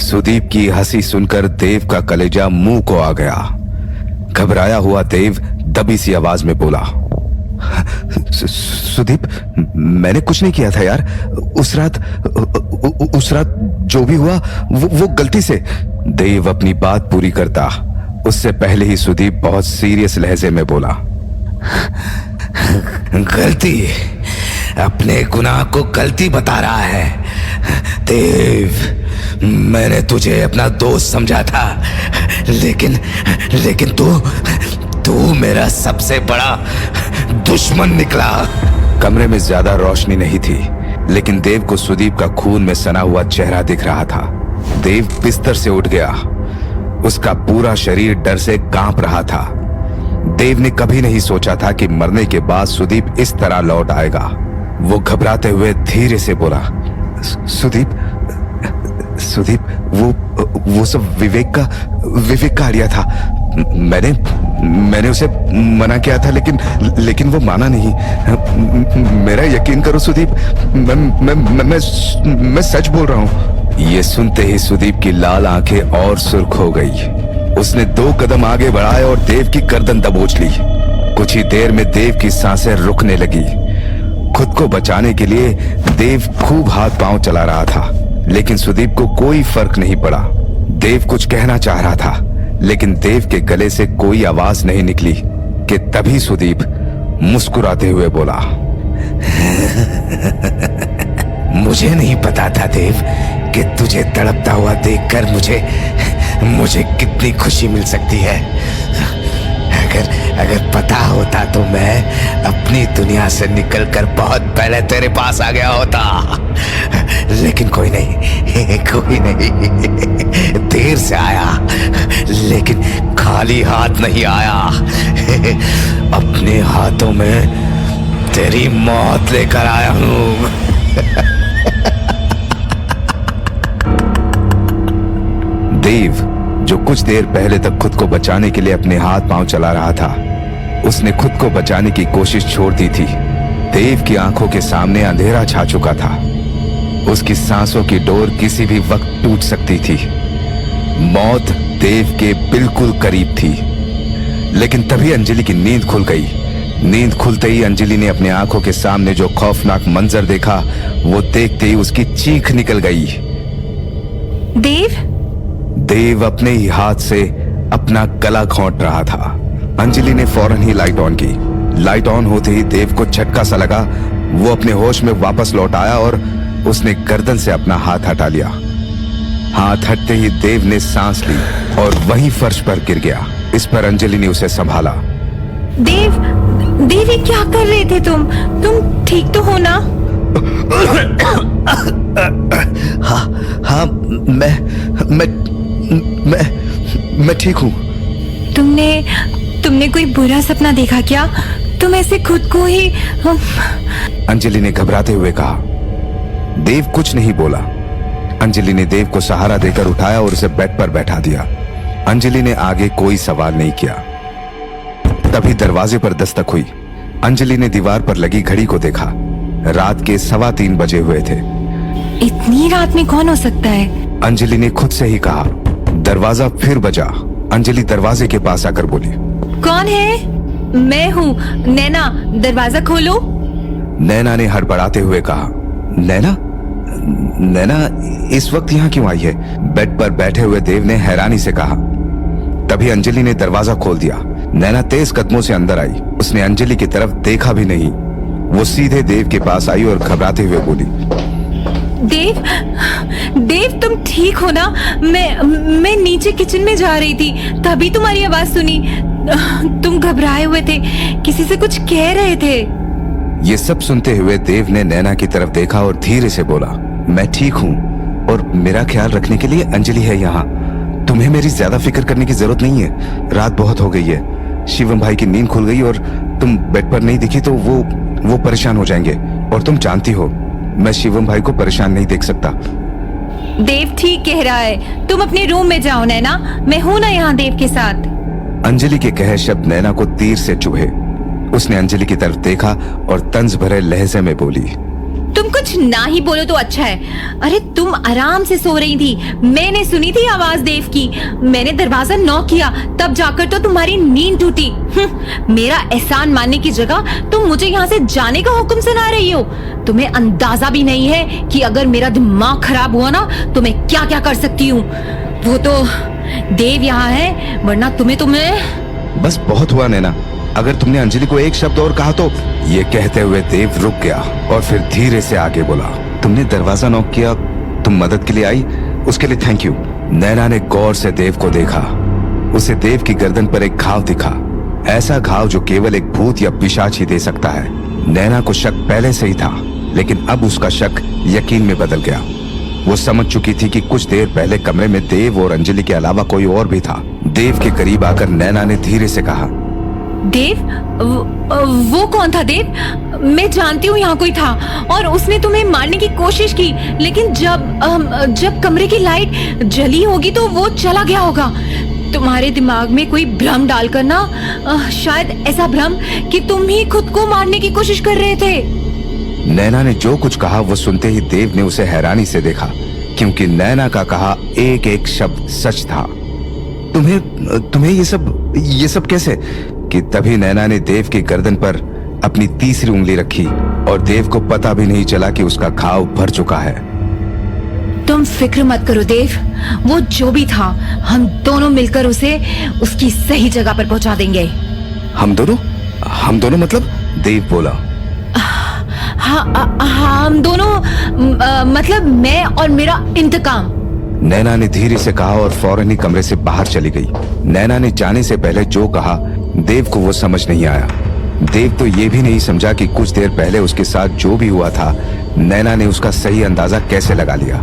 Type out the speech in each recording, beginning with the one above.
सुदीप की हंसी सुनकर देव का कलेजा मुंह को आ गया। घबराया हुआ देव दबी सी आवाज में बोला, सुदीप, मैंने कुछ नहीं किया था यार। उस रात जो भी हुआ वो गलती से। देव अपनी बात पूरी करता उससे पहले ही सुदीप बहुत सीरियस लहजे में बोला, गलती? अपने गुनाह को गलती बता रहा है? देव, मैंने तुझे अपना दोस्त समझा था, लेकिन तू मेरा सबसे बड़ा दुश्मन निकला। कमरे में ज्यादा रोशनी नहीं थी, लेकिन देव को सुदीप का खून में सना हुआ चेहरा दिख रहा था। देव बिस्तर से उठ गया। उसका पूरा शरीर डर से कांप रहा था। देव ने कभी नहीं सोचा था कि मरने के बाद सुदीप इस तरह लौट आएगा। वो घबराते हुए धीरे से बोला, सुदीप, वो सब विवेक का आइडिया था। मैंने उसे मना किया था, लेकिन वो माना नहीं। मेरा यकीन करो सुदीप, मैं सच बोल रहा हूँ। ये सुनते ही सुदीप की लाल आंखें और सुर्ख हो गई। उसने 2 कदम आगे बढ़ाए और देव की गर्दन दबोच ली। कुछ ही देर में देव की सांसें रुकने लगी। खुद को बचाने के लिए देव खूब हाथ पांव चला रहा था, लेकिन सुदीप को कोई फर्क नहीं पड़ा। देव कुछ कहना चाह रहा था, लेकिन देव के गले से कोई आवाज नहीं निकली कि तभी सुदीप मुस्कुराते हुए बोला, मुझे नहीं पता था देव कि तुझे तड़पता हुआ देखकर मुझे कितनी खुशी मिल सकती है। अगर पता होता तो मैं अपनी दुनिया से निकलकर बहुत पहले तेरे पास आ गया होता। लेकिन कोई नहीं, देर से आया, लेकिन खाली हाथ नहीं आया। अपने हाथों में तेरी मौत लेकर आया हूं। देव, जो कुछ देर पहले तक खुद को बचाने के लिए अपने हाथ पांव चला रहा था, उसने खुद को बचाने की कोशिश छोड़ दी थी। देव की आंखों के सामने अंधेरा छा चुका था। उसकी सांसों की डोर किसी भी वक्त टूट सकती थी। मौत देव के बिल्कुल करीब थी। लेकिन तभी अंजलि की नींद खुल गई। नींद खुलते ही अंजलि ने अपने आंखों के सामने जो खौफनाक मंजर देखा, वो देखते ही उसकी चीख निकल गई। देव अपने ही हाथ से अपना गला घोंट रहा था। अंजलि ने फौरन ही लाइट ऑन की। लाइट ऑन होते ही देव को झटका सा लगा। वो अपने होश में वापस लौट आया और उसने गर्दन से अपना हाथ हटा लिया। हाथ हटते ही देव ने सांस ली और वहीं फर्श पर गिर गया। इस पर अंजलि ने उसे संभाला। देव, ये क्या कर रहे थे तुम ठीक तो हो ना? हाँ, मैं ठीक हूँ। तुमने कोई बुरा सपना देखा क्या? तुम ऐसे खुद को ही... अंजलि ने घबराते हुए कहा। देव कुछ नहीं बोला। अंजलि ने देव को सहारा देकर उठाया और उसे बेड पर बैठा दिया। अंजलि ने आगे कोई सवाल नहीं किया। तभी दरवाजे पर दस्तक हुई। अंजलि ने दीवार पर लगी घड़ी को देखा। रात के 3:15 बजे हुए थे। इतनी रात में कौन हो सकता है? अंजलि ने खुद से ही कहा। दरवाजा फिर बजा। अंजलि दरवाजे के पास आकर बोली, कौन है? मैं हूँ, नैना, दरवाजा खोलो। नैना ने हड़बड़ाते हुए कहा, नैना इस वक्त यहाँ क्यों आई है? बेड पर बैठे हुए देव ने हैरानी से कहा। तभी अंजलि ने दरवाजा खोल दिया। नैना तेज कदमों से अंदर आई। उसने अंजलि की तरफ देखा भी नहीं। वो सीधे देव के पास आई और घबराते हुए बोली, देव तुम ठीक हो ना? मैं नीचे किचन में जा रही थी, तभी तुम्हारी आवाज सुनी। तुम घबराए हुए थे, किसी से कुछ कह रहे थे। ये सब सुनते हुए देव ने नैना की तरफ देखा और धीरे से बोला, मैं ठीक हूँ और मेरा ख्याल रखने के लिए अंजलि है यहाँ। तुम्हें मेरी ज्यादा फिक्र करने की जरूरत नहीं है। रात बहुत हो गई है। शिवम भाई की नींद खुल गई और तुम बेड पर नहीं दिखी तो वो परेशान हो जाएंगे। और तुम जानती हो, मैं शिवम भाई को परेशान नहीं देख सकता। देव ठीक कह रहा है, तुम अपने रूम में जाओ नैना, मैं हूं ना यहाँ देव के साथ। अंजलि के कहे शब्द नैना को तीर से चुभे। उसने अंजलि की तरफ देखा और तंज भरे लहजे में बोली, तुम कुछ कुछ ना ही बोलो तो अच्छा है। अरे तुम आराम से सो रही थी, मैंने सुनी थी आवाज देव की। मैंने दरवाजा नॉक किया, तब जाकर तो तुम्हारी नींद टूटी। मेरा एहसान मानने की जगह तुम मुझे यहाँ से जाने का हुक्म सुना रही हो। तुम्हें अंदाजा भी नहीं है कि अगर मेरा दिमाग खराब हुआ ना तो मैं क्या क्या कर सकती हूँ। वो तो देव यहाँ है, वरना तुम्हें बस बहुत हुआ नैना, अगर तुमने अंजलि को एक शब्द और कहा तो। ये कहते हुए देव रुक गया और फिर धीरे से आगे बोला, तुमने दरवाजा नॉक किया, तुम मदद के लिए आई, उसके लिए थैंक यू। नैना ने गौर से देव को देखा। उसे देव की गर्दन पर एक घाव दिखा, ऐसा घाव जो केवल एक भूत या पिशाच ही दे सकता है। नैना को शक पहले से ही था, लेकिन अब उसका शक यकीन में बदल गया। वो समझ चुकी थी कि कुछ देर पहले कमरे में देव और अंजलि के अलावा कोई और भी था। देव के करीब आकर नैना ने धीरे से कहा, देव? वो कौन था देव? मैं जानती हूँ यहाँ कोई था और उसने तुम्हें मारने की कोशिश की, लेकिन जब कमरे की लाइट जली होगी तो वो चला गया होगा। तुम्हारे दिमाग में कोई भ्रम डालकर ना, शायद ऐसा भ्रम कि तुम ही खुद को मारने की कोशिश कर रहे थे। नैना ने जो कुछ कहा वो सुनते ही देव ने उसे हैरानी से देखा, क्योंकि नैना का कहा एक एक शब्द सच था। तुम्हें ये सब कैसे? कि तभी नैना ने देव की गर्दन पर अपनी तीसरी उंगली रखी और देव को पता भी नहीं चला कि उसका घाव भर चुका है। तुम फिक्र मत करो देव, वो जो भी था हम दोनों मिलकर उसे उसकी सही जगह पर पहुंचा देंगे। हम दोनों मतलब? देव बोला। हम दोनों मतलब मैं और मेरा इंतकाम। नैना ने धीरे से कहा और फौरन ही कमरे से बाहर चली गई। नैना ने जाने से पहले जो कहा देव को वो समझ नहीं आया। देव तो ये भी नहीं समझा कि कुछ देर पहले उसके साथ जो भी हुआ था, नैना ने उसका सही अंदाजा कैसे लगा लिया।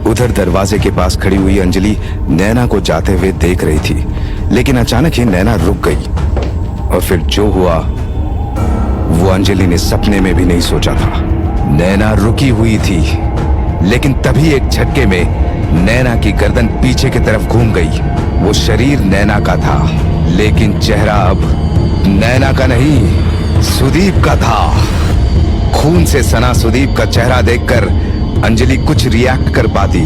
उधर दरवाजे के पास खड़ी हुई अंजलि नैना को जाते हुए देख रही थी, लेकिन अचानक ही नैना रुक गई और फिर जो हुआ वो अंजलि ने सपने में भी नहीं सोचा था। नैना रुकी हुई थी, लेकिन तभी एक झटके में नैना की गर्दन पीछे की तरफ घूम गई। वो शरीर नैना का था, लेकिन चेहरा अब नैना का नहीं, सुदीप का था। खून से सना सुदीप का चेहरा देखकर अंजलि कुछ रिएक्ट कर पाती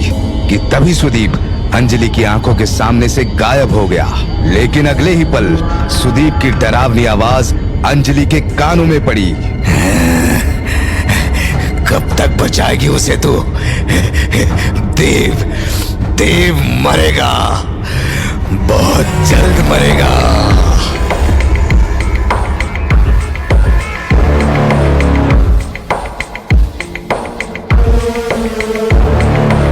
कि तभी सुदीप अंजलि की आंखों के सामने से गायब हो गया। लेकिन अगले ही पल सुदीप की डरावनी आवाज अंजलि के कानों में पड़ी। कब तक बचाएगी उसे तू? देव मरेगा, बहुत जल्द मरेगा।